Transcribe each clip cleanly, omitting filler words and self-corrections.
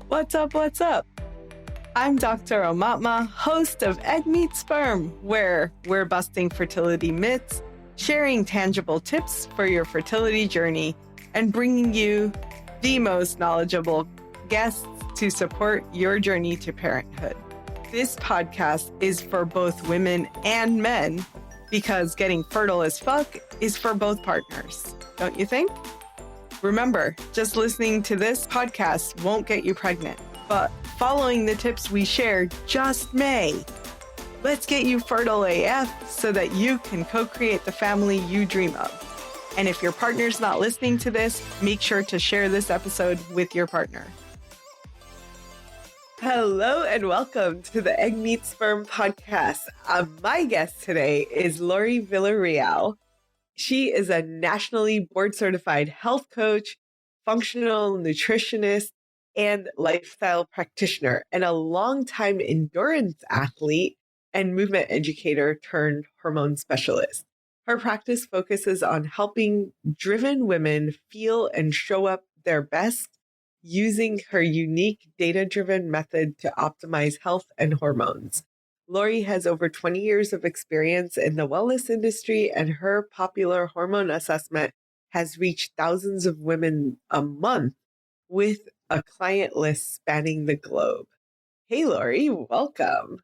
What's up? What's up? I'm Dr. Omatma, host of Egg Meet Sperm, where we're busting fertility myths, sharing tangible tips for your fertility journey, and bringing you the most knowledgeable guests to support your journey to parenthood. This podcast is for both women and men because getting fertile as fuck is for both partners, don't you think? Remember, just listening to this podcast won't get you pregnant, but following the tips we share just may. Let's get you fertile AF so that you can co-create the family you dream of. And if your partner's not listening to this, make sure to share this episode with your partner. Hello and welcome to the Egg Meet Sperm podcast. My guest today is Laurie Villarreal. She is a nationally board certified health coach, functional nutritionist, and lifestyle practitioner, and a longtime endurance athlete and movement educator turned hormone specialist. Her practice focuses on helping driven women feel and show up their best using her unique data-driven method to optimize health and hormones. Laurie has over 20 years of experience in the wellness industry, and her popular hormone assessment has reached thousands of women a month with a client list spanning the globe. Hey, Laurie, welcome.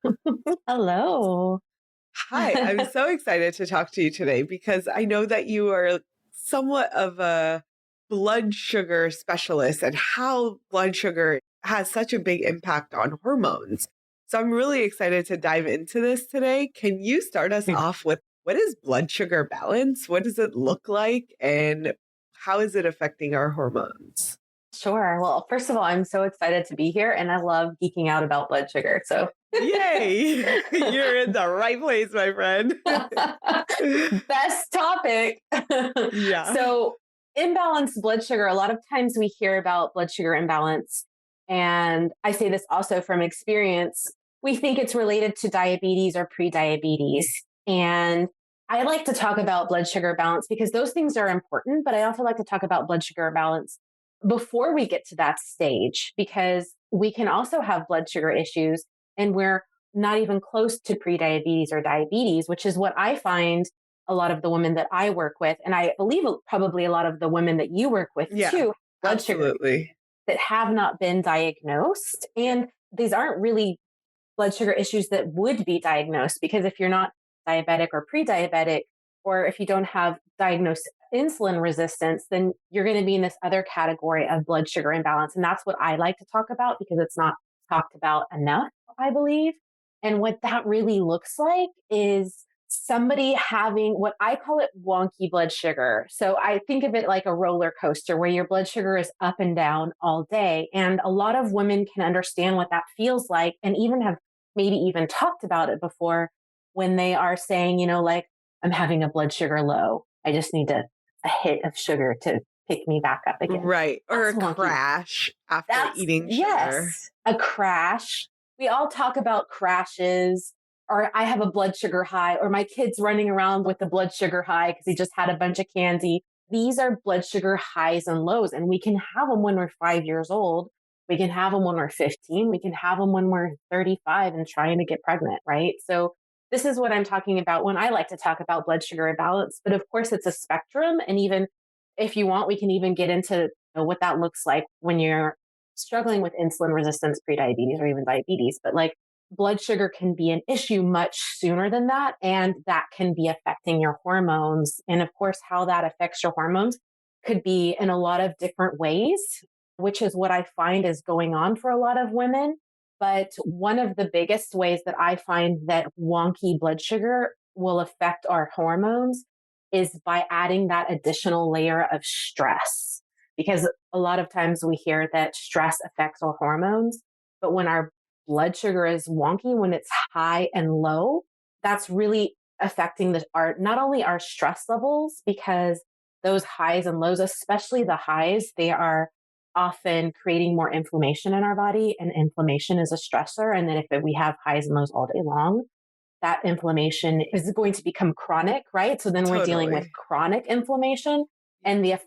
Hello. Hi, I'm so excited to talk to you today because I know that you are somewhat of a blood sugar specialist and how blood sugar has such a big impact on hormones. So I'm really excited to dive into this today. Can you start us off with what is blood sugar balance? What does it look like? And how is it affecting our hormones? Sure. Well, first of all, I'm so excited to be here and I love geeking out about blood sugar. So yay, you're in the right place, my friend. Best topic. Yeah. So imbalanced blood sugar, a lot of times we hear about blood sugar imbalance. And I say this also from experience. We think it's related to diabetes or prediabetes. And I like to talk about blood sugar balance because those things are important, but I also like to talk about blood sugar balance before we get to that stage, because we can also have blood sugar issues and we're not even close to prediabetes or diabetes, which is what I find a lot of the women that I work with. And I believe probably a lot of the women that you work with too, blood absolutely. Sugar that have not been diagnosed. And these aren't really blood sugar issues that would be diagnosed, because if you're not diabetic or pre-diabetic, or if you don't have diagnosed insulin resistance, then you're going to be in this other category of blood sugar imbalance. And that's what I like to talk about because it's not talked about enough, I believe. And what that really looks like is somebody having what I call it wonky blood sugar. So I think of it like a roller coaster where your blood sugar is up and down all day. And a lot of women can understand what that feels like and even have maybe even talked about it before when they are saying, like, I'm having a blood sugar low. I just need a hit of sugar to pick me back up again. Right. Or That's a wonky. crash after eating sugar. Yes, a crash. We all talk about crashes, or I have a blood sugar high, or my kid's running around with a blood sugar high because he just had a bunch of candy. These are blood sugar highs and lows, and we can have them when we're 5 years old. We can have them when we're 15. We can have them when we're 35 and trying to get pregnant, right? So this is what I'm talking about when I like to talk about blood sugar imbalance. But of course, it's a spectrum. And even if you want, we can even get into what that looks like when you're struggling with insulin resistance, prediabetes, or even diabetes. But like blood sugar can be an issue much sooner than that. And that can be affecting your hormones. And of course, how that affects your hormones could be in a lot of different ways, which is what I find is going on for a lot of women. But one of the biggest ways that I find that wonky blood sugar will affect our hormones is by adding that additional layer of stress. Because a lot of times we hear that stress affects our hormones, but when our blood sugar is wonky, when it's high and low, that's really affecting not only our stress levels, because those highs and lows, especially the highs, they are often creating more inflammation in our body, and inflammation is a stressor. And then if we have highs and lows all day long, that inflammation is going to become chronic, right? So then we're dealing with chronic inflammation and the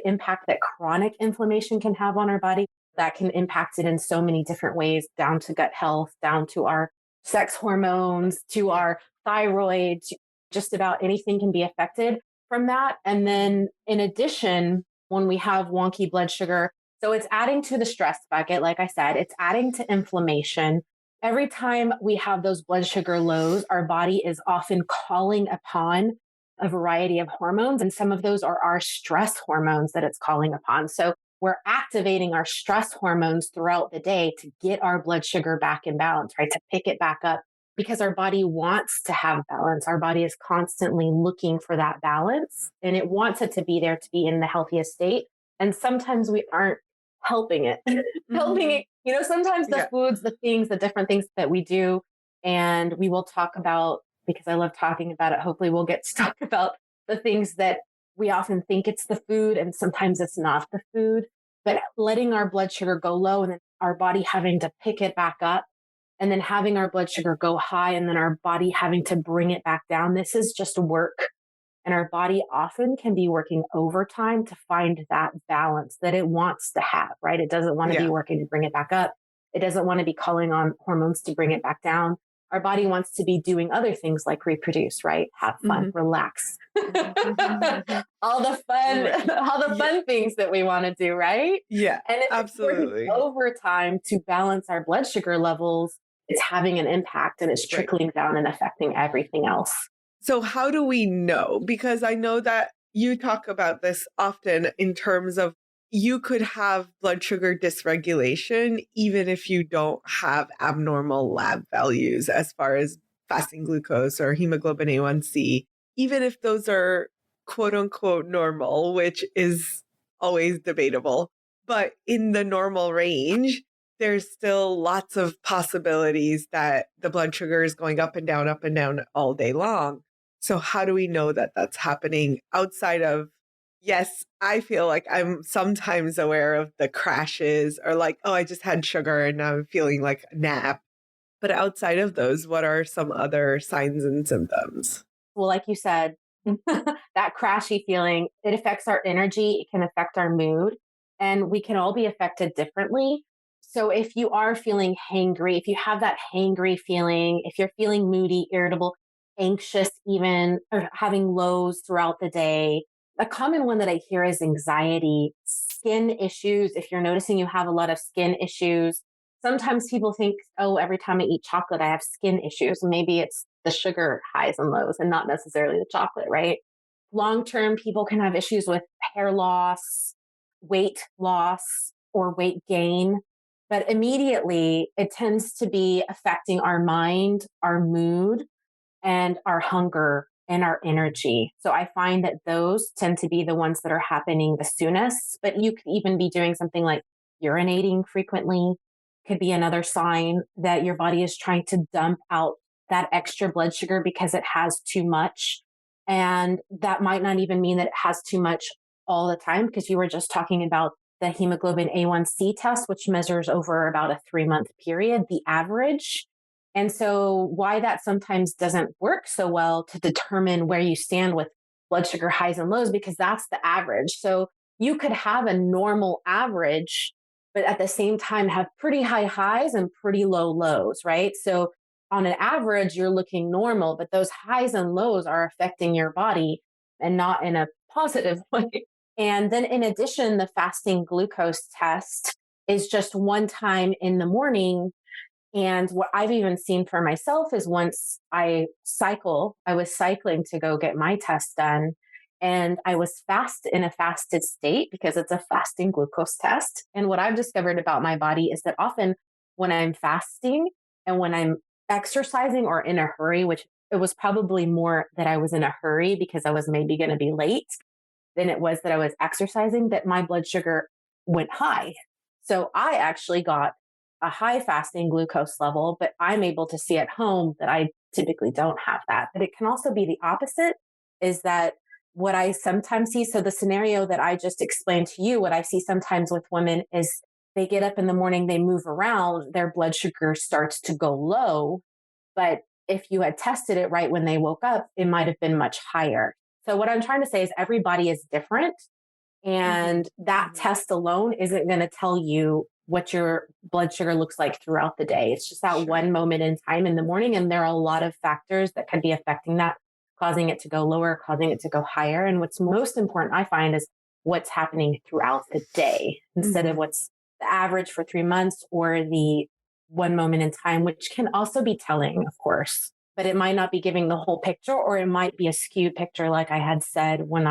impact that chronic inflammation can have on our body. that can impact it in so many different ways, down to gut health, down to our sex hormones, to our thyroid, to just about anything can be affected from that. And then in addition, when we have wonky blood sugar, so it's adding to the stress bucket, like I said, it's adding to inflammation. Every time we have those blood sugar lows, our body is often calling upon a variety of hormones, and some of those are our stress hormones that it's calling upon. So we're activating our stress hormones throughout the day to get our blood sugar back in balance, right? To pick it back up because our body wants to have balance. Our body is constantly looking for that balance and it wants it to be there to be in the healthiest state. And sometimes we aren't helping it, helping it. Sometimes the foods, the things, the different things that we do, and we will talk about, because I love talking about it. Hopefully we'll get to talk about the things that we often think it's the food and sometimes it's not the food, but letting our blood sugar go low and then our body having to pick it back up and then having our blood sugar go high and then our body having to bring it back down. This is just work. And our body often can be working overtime to find that balance that it wants to have, right? It doesn't want to be working to bring it back up. It doesn't want to be calling on hormones to bring it back down. Our body wants to be doing other things like reproduce, right? Have fun, relax. all the fun things that we want to do, right? Yeah, and if absolutely. it's working overtime to balance our blood sugar levels, it's having an impact and it's trickling down and affecting everything else. So how do we know? Because I know that you talk about this often in terms of you could have blood sugar dysregulation even if you don't have abnormal lab values as far as fasting glucose or hemoglobin A1C, even if those are quote unquote normal, which is always debatable. But in the normal range, there's still lots of possibilities that the blood sugar is going up and down all day long. So how do we know that that's happening outside of, yes, I feel like I'm sometimes aware of the crashes or like, oh, I just had sugar and now I'm feeling like a nap. But outside of those, what are some other signs and symptoms? Well, like you said, that crashy feeling, it affects our energy, it can affect our mood, and we can all be affected differently. So if you are feeling hangry, if you have that hangry feeling, if you're feeling moody, irritable, anxious, even or having lows throughout the day, a common one that I hear is anxiety, skin issues. If you're noticing you have a lot of skin issues, sometimes people think, oh, every time I eat chocolate, I have skin issues. Maybe it's the sugar highs and lows and not necessarily the chocolate, right? Long term, people can have issues with hair loss, or weight gain. But immediately, it tends to be affecting our mind, our mood, and our hunger and our energy. So I find that those tend to be the ones that are happening the soonest. But you could even be doing something like urinating frequently, could be another sign that your body is trying to dump out that extra blood sugar because it has too much. And that might not even mean that it has too much all the time, because you were just talking about the hemoglobin A1C test, which measures over about a 3-month period, the average. And so, why that sometimes doesn't work so well to determine where you stand with blood sugar highs and lows, because that's the average. So, you could have a normal average, but at the same time have pretty high highs and pretty low lows, right? So, on an average, you're looking normal, but those highs and lows are affecting your body and not in a positive way. And then, in addition, the fasting glucose test is just one time in the morning. And what I've even seen for myself is once I was cycling to go get my test done. And I was in a fasted state because it's a fasting glucose test. And what I've discovered about my body is that often when I'm fasting and when I'm exercising or in a hurry, which it was probably more that I was in a hurry because I was maybe going to be late than it was that I was exercising, that my blood sugar went high. So I actually got a high fasting glucose level, but I'm able to see at home that I typically don't have that. But it can also be the opposite, is that what I sometimes see. So the scenario that I just explained to you, what I see sometimes with women is they get up in the morning, they move around, their blood sugar starts to go low. But if you had tested it right when they woke up, it might have been much higher. So what I'm trying to say is everybody is different. And that test alone isn't going to tell you what your blood sugar looks like throughout the day. It's just that Sure. one moment in time in the morning. And there are a lot of factors that could be affecting that, causing it to go lower, causing it to go higher. And what's most important, I find, is what's happening throughout the day instead of Mhm. what's the average for 3 months or the one moment in time, which can also be telling, of course, but it might not be giving the whole picture, or it might be a skewed picture, like I had said when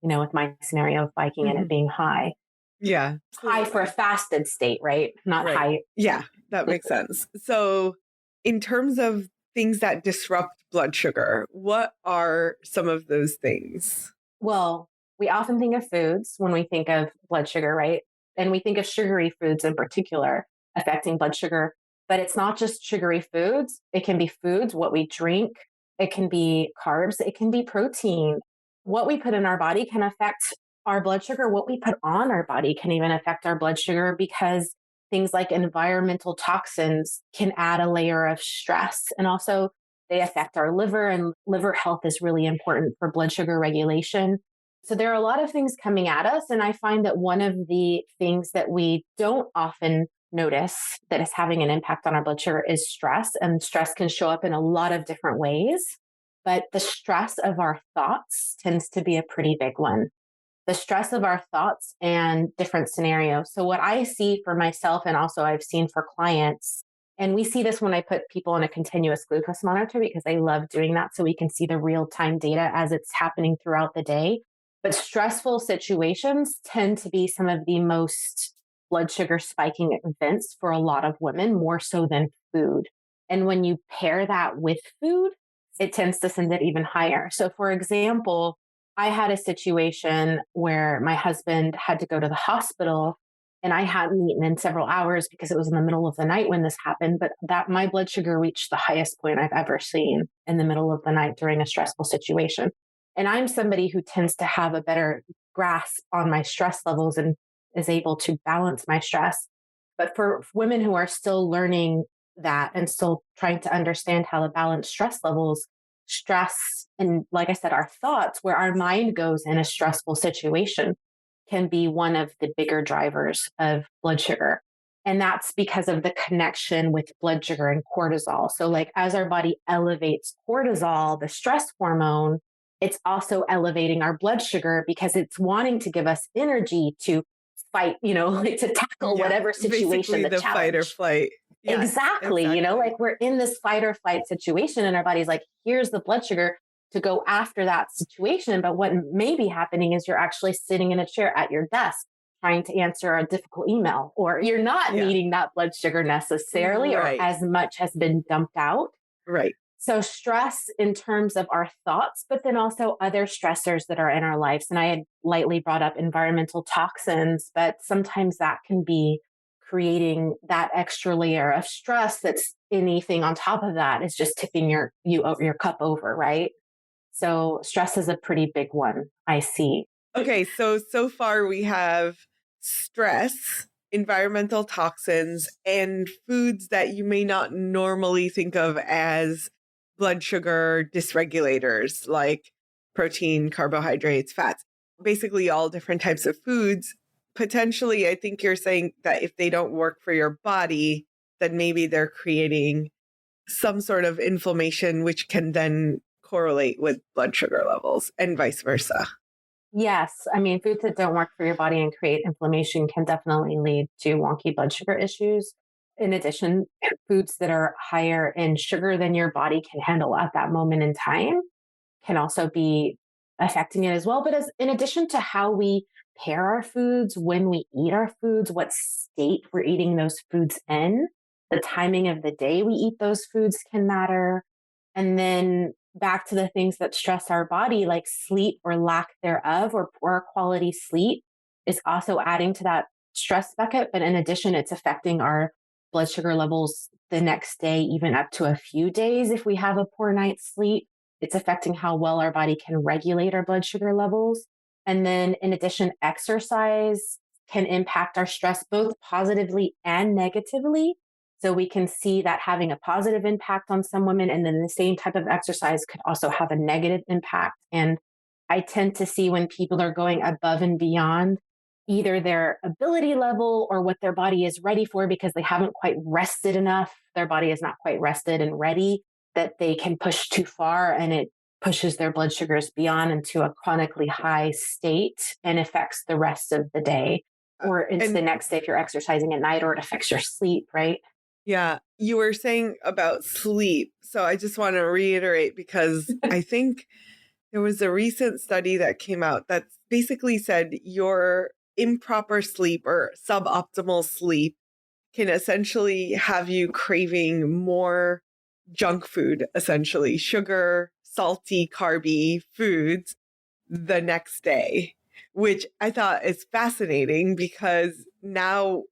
with my scenario of biking and it Mhm. being high. Yeah, High for a absolutely. fasted state, right? Not Right. high. Yeah, that makes sense. So, in terms of things that disrupt blood sugar, what are some of those things? Well, we often think of foods when we think of blood sugar, right? And we think of sugary foods in particular affecting blood sugar. But it's not just sugary foods. It can be foods, what we drink. It can be carbs. It can be protein. What we put in our body can affect our blood sugar. What we put on our body can even affect our blood sugar because things like environmental toxins can add a layer of stress. And also, they affect our liver, and liver health is really important for blood sugar regulation. So there are a lot of things coming at us. And I find that one of the things that we don't often notice that is having an impact on our blood sugar is stress. And stress can show up in a lot of different ways. But the stress of our thoughts tends to be a pretty big one, the stress of our thoughts and different scenarios. So, what I see for myself, and also I've seen for clients, and we see this when I put people on a continuous glucose monitor because I love doing that so we can see the real time data as it's happening throughout the day. But stressful situations tend to be some of the most blood sugar spiking events for a lot of women, more so than food. And when you pair that with food, it tends to send it even higher. So, for example, I had a situation where my husband had to go to the hospital and I hadn't eaten in several hours because it was in the middle of the night when this happened, but that my blood sugar reached the highest point I've ever seen in the middle of the night during a stressful situation. And I'm somebody who tends to have a better grasp on my stress levels and is able to balance my stress. But for women who are still learning that and still trying to understand how to balance stress levels, stress and, like I said, our thoughts, where our mind goes in a stressful situation, can be one of the bigger drivers of blood sugar. And that's because of the connection with blood sugar and cortisol. So, like, as our body elevates cortisol, the stress hormone, it's also elevating our blood sugar because it's wanting to give us energy to fight, like to tackle Yeah, whatever situation, basically the the fight or challenge. flight. Yes, Exactly. exactly. Like we're in this fight or flight situation, and our body's like, here's the blood sugar to go after that situation. But what may be happening is you're actually sitting in a chair at your desk trying to answer a difficult email, or you're not Yeah, needing that blood sugar necessarily, or right, as much has been dumped out. right. So, stress in terms of our thoughts, but then also other stressors that are in our lives. And I had lightly brought up environmental toxins, but sometimes that can be creating that extra layer of stress that's anything on top of that is just tipping your cup over, right? So stress is a pretty big one I see. Okay, so far we have stress, environmental toxins, and foods that you may not normally think of as blood sugar dysregulators, like protein, carbohydrates, fats, basically all different types of foods. Potentially, I think you're saying that if they don't work for your body, then maybe they're creating some sort of inflammation, which can then correlate with blood sugar levels and vice versa. Yes, I mean, foods that don't work for your body and create inflammation can definitely lead to wonky blood sugar issues. In addition, foods that are higher in sugar than your body can handle at that moment in time can also be affecting it as well. But as in addition to how we pair our foods, when we eat our foods, what state we're eating those foods in, the timing of the day we eat those foods can matter. And then back to the things that stress our body, like sleep or lack thereof, or poor quality sleep, is also adding to that stress bucket. But in addition, it's affecting our blood sugar levels the next day, even up to a few days if we have a poor night's sleep. It's affecting how well our body can regulate our blood sugar levels. And then, in addition, exercise can impact our stress both positively and negatively. So we can see that having a positive impact on some women, and then the same type of exercise could also have a negative impact. And I tend to see when people are going above and beyond either their ability level or what their body is ready for because they haven't quite rested enough. Their body is not quite rested and ready, that they can push too far and it pushes their blood sugars beyond into a chronically high state and affects the rest of the day or into the And next day if you're exercising at night, or it affects your sleep, right? yeah, you were saying about sleep. So I just want to reiterate because I think there was a recent study that came out that basically said your improper sleep or suboptimal sleep can essentially have you craving more junk food, essentially sugar, salty, carby foods the next day, which I thought is fascinating because now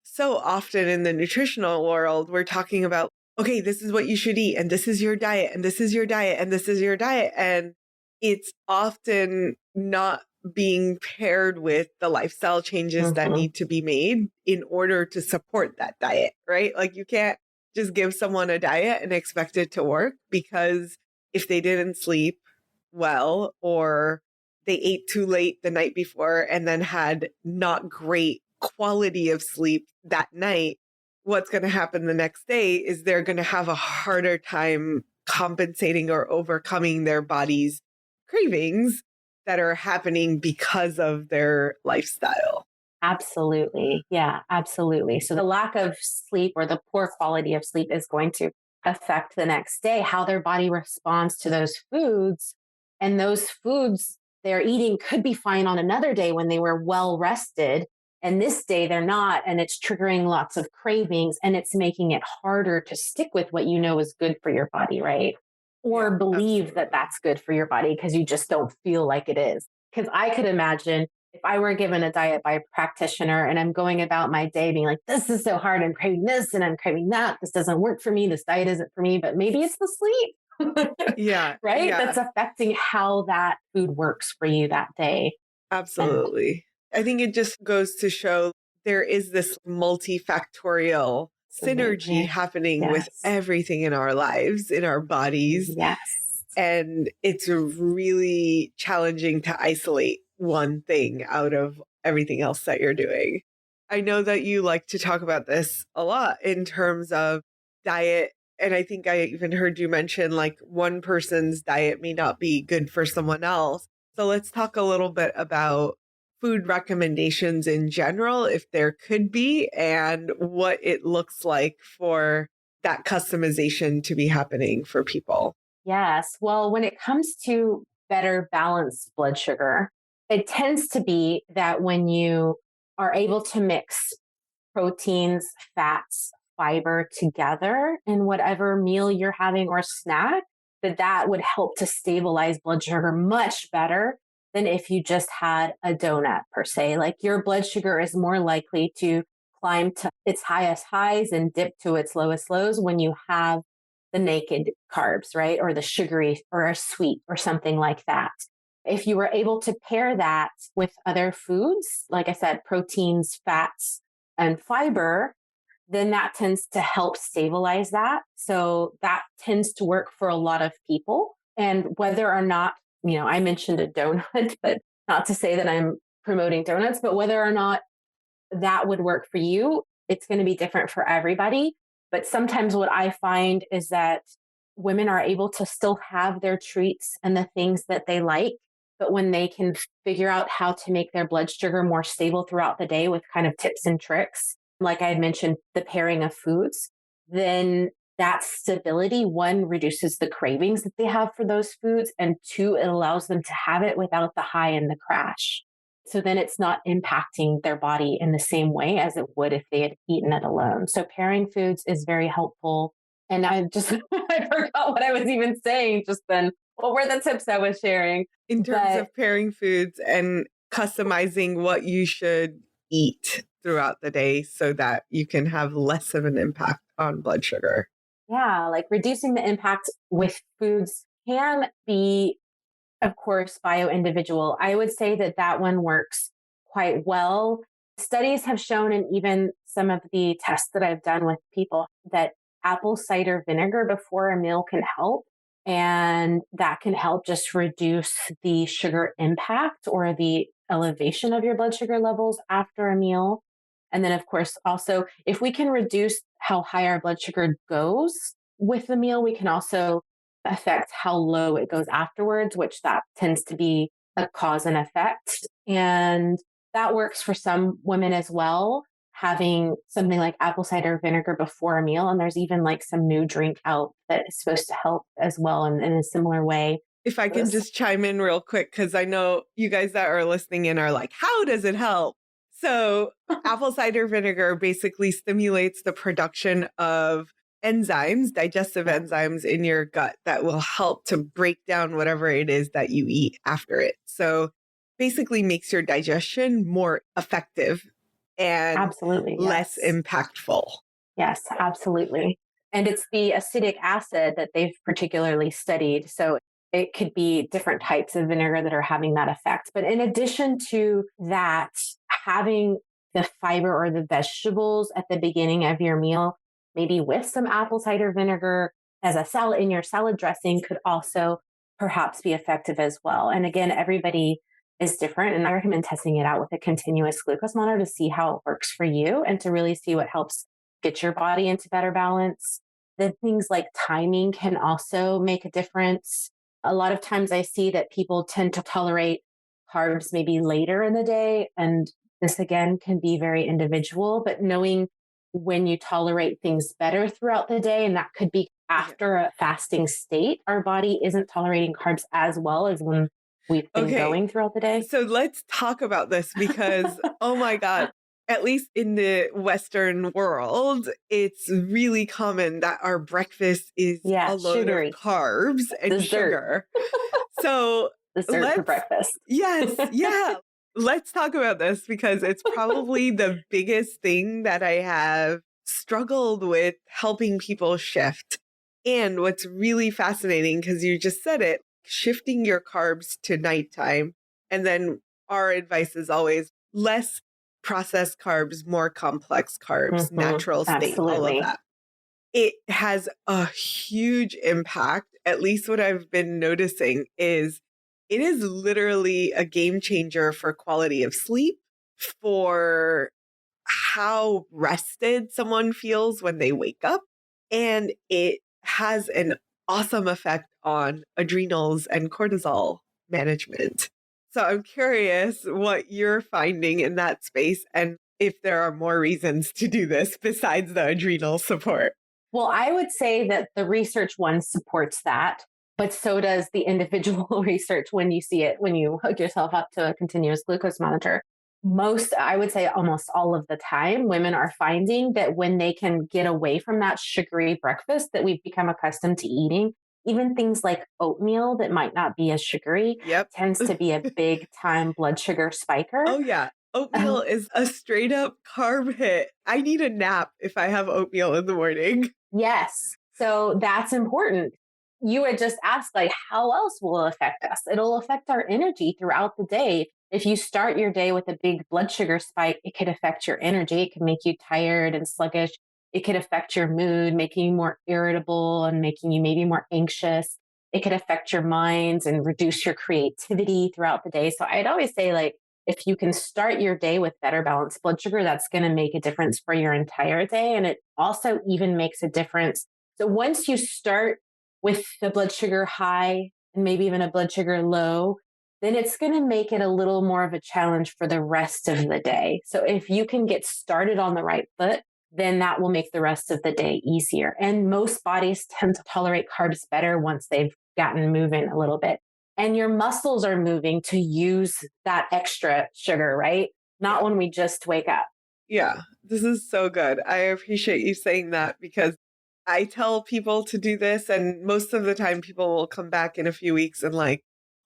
so often in the nutritional world, we're talking about, okay, this is what you should eat, and this is your diet, and this is your diet, and this is your diet. And it's often not being paired with the lifestyle changes that Mm-hmm. need to be made in order to support that diet, right? Like you can't just give someone a diet and expect it to work because if they didn't sleep well or they ate too late the night before and then had not great quality of sleep that night, what's going to happen the next day is they're going to have a harder time compensating or overcoming their body's cravings that are happening because of their lifestyle. Absolutely. Yeah, absolutely. So the lack of sleep or the poor quality of sleep is going to affect the next day, how their body responds to those foods. And those foods they're eating could be fine on another day when they were well rested. And this day they're not. And it's triggering lots of cravings and it's making it harder to stick with what you know is good for your body, right? Yeah, Or believe that absolutely. that's good for your body because you just don't feel like it is. Because I could imagine if I were given a diet by a practitioner and I'm going about my day being like, this is so hard, I'm craving this and I'm craving that, this doesn't work for me, this diet isn't for me, but maybe it's the sleep, Yeah, right? That's yeah, affecting how that food works for you that day. And absolutely. I think it just goes to show there is this multifactorial synergy absolutely. happening with Yes. everything in our lives, in our bodies. Yes. And it's really challenging to isolate one thing out of everything else that you're doing. I know that you like to talk about this a lot in terms of diet. And I think I even heard you mention like one person's diet may not be good for someone else. So let's talk a little bit about food recommendations in general, if there could be, and what it looks like for that customization to be happening for people. Yes. Well, when it comes to better balanced blood sugar, it tends to be that when you are able to mix proteins, fats, fiber together in whatever meal you're having or snack, that would help to stabilize blood sugar much better than if you just had a donut per se. Like your blood sugar is more likely to climb to its highest highs and dip to its lowest lows when you have the naked carbs, right? Or the sugary or a sweet or something like that. If you were able to pair that with other foods, like I said, proteins, fats, and fiber, then that tends to help stabilize that. So that tends to work for a lot of people. And whether or not, I mentioned a donut, but not to say that I'm promoting donuts, but whether or not that would work for you, it's going to be different for everybody. But sometimes what I find is that women are able to still have their treats and the things that they like. But when they can figure out how to make their blood sugar more stable throughout the day with kind of tips and tricks, like I had mentioned, the pairing of foods, then that stability, one, reduces the cravings that they have for those foods, and two, it allows them to have it without the high and the crash. So then it's not impacting their body in the same way as it would if they had eaten it alone. So pairing foods is very helpful. And I just, I forgot what I was even saying just then. What were the tips I was sharing? In terms But of pairing foods and customizing what you should eat throughout the day so that you can have less of an impact on blood sugar. yeah, like reducing the impact with foods can be, of course, bio individual. I would say that that one works quite well. Studies have shown, and even some of the tests that I've done with people, that apple cider vinegar before a meal can help. And that can help just reduce the sugar impact or the elevation of your blood sugar levels after a meal. And then, of course, also, if we can reduce how high our blood sugar goes with the meal, we can also affect how low it goes afterwards, which that tends to be a cause and effect. And that works for some women as well, having something like apple cider vinegar before a meal. And there's even like some new drink out that is supposed to help as well in a similar way. If I can just chime in real quick, because I know you guys that are listening in are like, how does it help? So, apple cider vinegar basically stimulates the production of enzymes, digestive enzymes in your gut that will help to break down whatever it is that you eat after it. So, basically makes your digestion more effective and Absolutely. less Yes. impactful. Yes, absolutely. And it's the acidic acid that they've particularly studied. So it could be different types of vinegar that are having that effect. But in addition to that, having the fiber or the vegetables at the beginning of your meal, maybe with some apple cider vinegar as a salad in your salad dressing, could also perhaps be effective as well. And again, everybody is different. And I recommend testing it out with a continuous glucose monitor to see how it works for you and to really see what helps get your body into better balance. Then things like timing can also make a difference. A lot of times I see that people tend to tolerate carbs maybe later in the day. And this again can be very individual, but knowing when you tolerate things better throughout the day, and that could be after a fasting state, our body isn't tolerating carbs as well as when we've been going throughout the day. So let's talk about this because, oh my God, at least in the Western world, it's really common that our breakfast is a load Sugary. of carbs and Dessert. sugar. So Dessert for breakfast. Yes. Yeah. Let's talk about this because it's probably the biggest thing that I have struggled with helping people shift. And what's really fascinating, because you just said it, shifting your carbs to nighttime. And then our advice is always less processed carbs, more complex carbs, natural state, all of that. It has a huge impact. At least what I've been noticing is it is literally a game changer for quality of sleep, for how rested someone feels when they wake up. And it has an awesome effect on adrenals and cortisol management. So I'm curious what you're finding in that space and if there are more reasons to do this besides the adrenal support. Well, I would say that the research one supports that, but so does the individual research when you see it, when you hook yourself up to a continuous glucose monitor. I would say almost all of the time, women are finding that when they can get away from that sugary breakfast that we've become accustomed to eating, even things like oatmeal that might not be as sugary tends to be a big time blood sugar spiker. Oh, yeah. Oatmeal is a straight up carb hit. I need a nap if I have oatmeal in the morning. Yes. So that's important. You had just asked, like, how else will it affect us? It'll affect our energy throughout the day. If you start your day with a big blood sugar spike, it could affect your energy. It can make you tired and sluggish. It could affect your mood, making you more irritable and making you maybe more anxious. It could affect your minds and reduce your creativity throughout the day. So I'd always say, like, if you can start your day with better balanced blood sugar, that's going to make a difference for your entire day. And it also even makes a difference. So once you start with the blood sugar high and maybe even a blood sugar low, then it's going to make it a little more of a challenge for the rest of the day. So if you can get started on the right foot, then that will make the rest of the day easier. And most bodies tend to tolerate carbs better once they've gotten moving a little bit. And your muscles are moving to use that extra sugar, right? Not when we just wake up. Yeah, this is so good. I appreciate you saying that because I tell people to do this, and most of the time people will come back in a few weeks and like,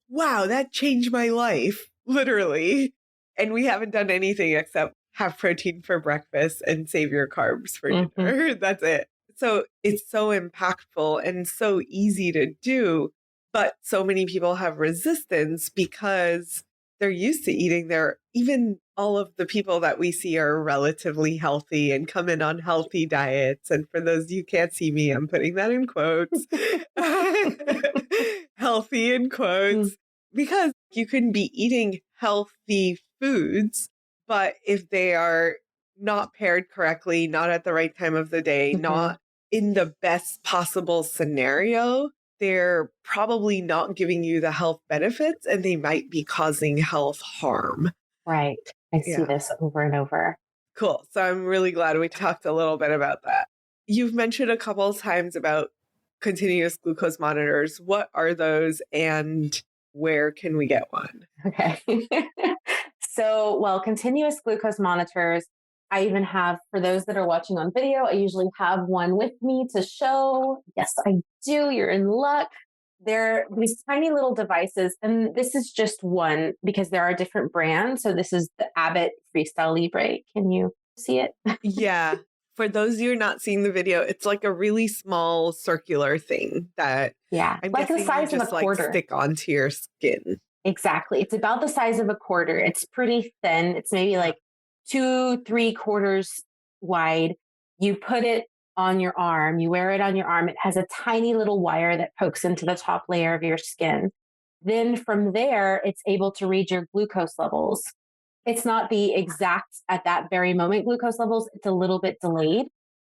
wow, that changed my life, literally. And we haven't done anything except have protein for breakfast and save your carbs for dinner. That's it. So it's so impactful and so easy to do. But so many people have resistance because they're used to eating. They're even all of the people that we see are relatively healthy and come in on healthy diets. And for those you can't see me, I'm putting that in quotes. Healthy in Mm, quotes, because you can be eating healthy foods, but if they are not paired correctly, not at the right time of the day, mhm. not in the best possible scenario, they're probably not giving you the health benefits and they might be causing health harm. Right. I see Yeah. this over and over. Cool. So I'm really glad we talked a little bit about that. You've mentioned a couple of times about continuous glucose monitors. What are those and where can we get one? Okay. So, well, continuous glucose monitors, I even have, for those that are watching on video, I usually have one with me to show. Yes, I do. You're in luck. They're these tiny little devices, and this is just one because there are different brands. So, this is the Abbott Freestyle Libre. Can you see it? Yeah. For those of you who are not seeing the video, it's like a really small circular thing that Yeah, I'm like the guessing you size of a just like quarter. stick onto your skin. Exactly. It's about the size of a quarter. It's pretty thin. It's maybe Uh, like 2 3/4 wide. You put it on your arm, you wear it on your arm. It has a tiny little wire that pokes into the top layer of your skin. Then from there, it's able to read your glucose levels. It's not the exact at that very moment glucose levels, it's a little bit delayed.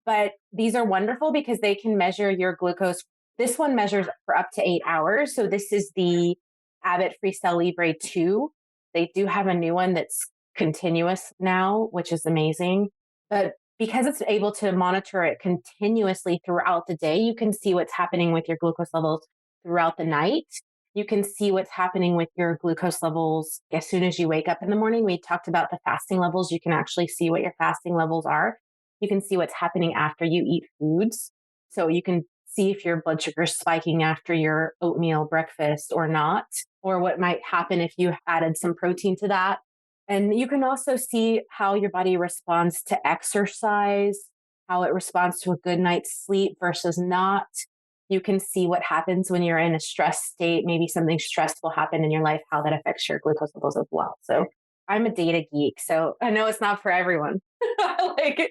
But these are wonderful because they can measure your glucose. This one measures for up to 8 hours. So this is the Abbott Freestyle Libre 2. They do have a new one that's continuous now, which is amazing. But because it's able to monitor it continuously throughout the day, you can see what's happening with your glucose levels throughout the night. You can see what's happening with your glucose levels as soon as you wake up in the morning. We talked about the fasting levels. You can actually see what your fasting levels are. You can see what's happening after you eat foods. So you can see if your blood sugar is spiking after your oatmeal breakfast or not, or what might happen if you added some protein to that. And you can also see how your body responds to exercise, how it responds to a good night's sleep versus not. You can see what happens when you're in a stress state. Maybe something stressful happened in your life, how that affects your glucose levels as well. So I'm a data geek, so I know it's not for everyone. like,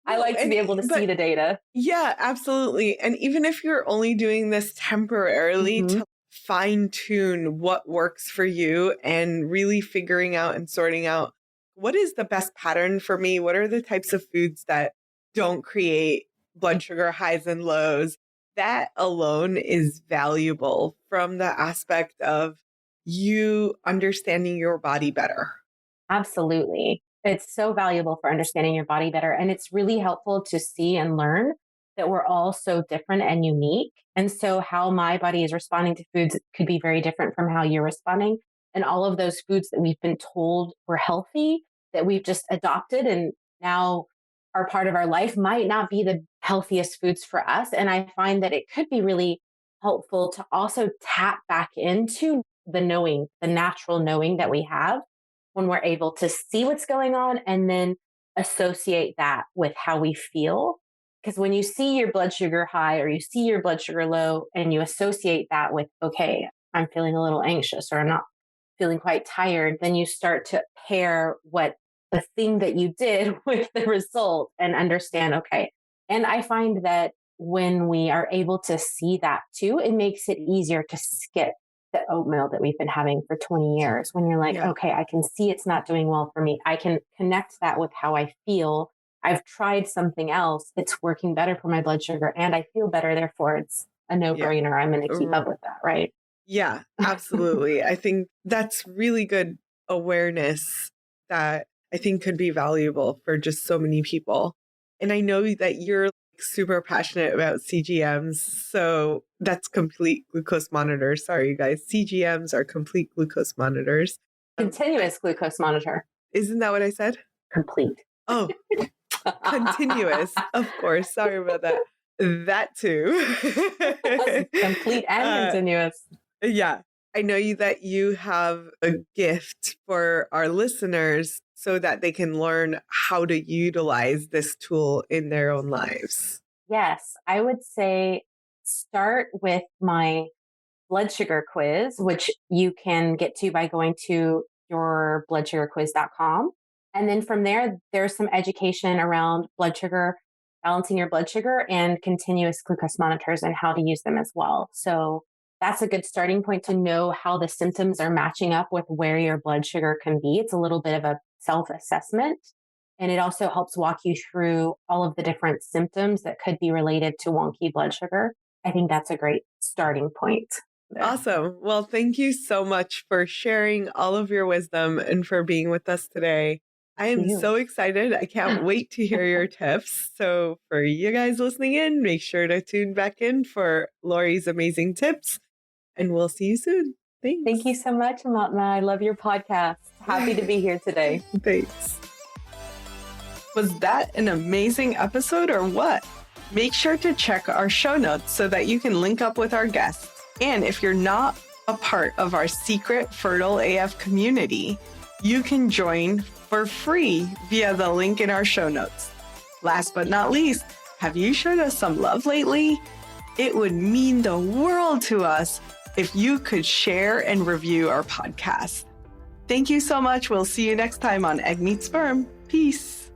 I no, like to be able to see but the data. yeah, absolutely. And even if you're only doing this temporarily Mm-hmm. to fine tune what works for you and really figuring out and sorting out what is the best pattern for me? What are the types of foods that don't create blood sugar highs and lows? That alone is valuable from the aspect of you understanding your body better. Absolutely. It's so valuable for understanding your body better. And it's really helpful to see and learn that we're all so different and unique. And so, how my body is responding to foods could be very different from how you're responding. And all of those foods that we've been told were healthy, that we've just adopted and now are part of our life, might not be the healthiest foods for us. And I find that it could be really helpful to also tap back into the knowing, the natural knowing that we have when we're able to see what's going on and then associate that with how we feel. Because when you see your blood sugar high or you see your blood sugar low and you associate that with, okay, I'm feeling a little anxious or I'm not feeling quite tired, then you start to pair what the thing that you did with the result and understand, okay. And I find that when we are able to see that too, it makes it easier to skip the oatmeal that we've been having for 20 years. When you're like, Yeah. okay, I can see it's not doing well for me. I can connect that with how I feel. I've tried something else. It's working better for my blood sugar and I feel better. Therefore, it's a no Yeah. brainer. I'm going to keep up with that. Right. Yeah, absolutely. I think that's really good awareness that I think could be valuable for just so many people. And I know that you're super passionate about CGMs. So that's complete glucose monitors. Sorry, you guys. CGMs are complete glucose monitors. Um, Continuous glucose monitor. isn't that what I said? Complete. Oh, continuous. Of course. Sorry about that. That too. Complete and uh, continuous. Yeah. I know that you have a gift for our listeners so that they can learn how to utilize this tool in their own lives. Yes, I would say start with my blood sugar quiz, which you can get to by going to yourbloodsugarquiz.com. And then from there, there's some education around blood sugar, balancing your blood sugar, and continuous glucose monitors and how to use them as well. So that's a good starting point to know how the symptoms are matching up with where your blood sugar can be. It's a little bit of a self-assessment. And it also helps walk you through all of the different symptoms that could be related to wonky blood sugar. I think that's a great starting point there. Awesome. Well, thank you so much for sharing all of your wisdom and for being with us today. I am so excited. I can't wait to hear your tips. So, for you guys listening in, make sure to tune back in for Laurie's amazing tips, and we'll see you soon. Thanks. Thank you so much, Amatna. I love your podcast. Happy to be here today. Thanks. Was that an amazing episode or what? Make sure to check our show notes so that you can link up with our guests. And if you're not a part of our secret Fertile AF community, you can join for free via the link in our show notes. Last but not least, have you showed us some love lately? It would mean the world to us if you could share and review our podcast. Thank you so much. We'll see you next time on Egg Meets Sperm. Peace.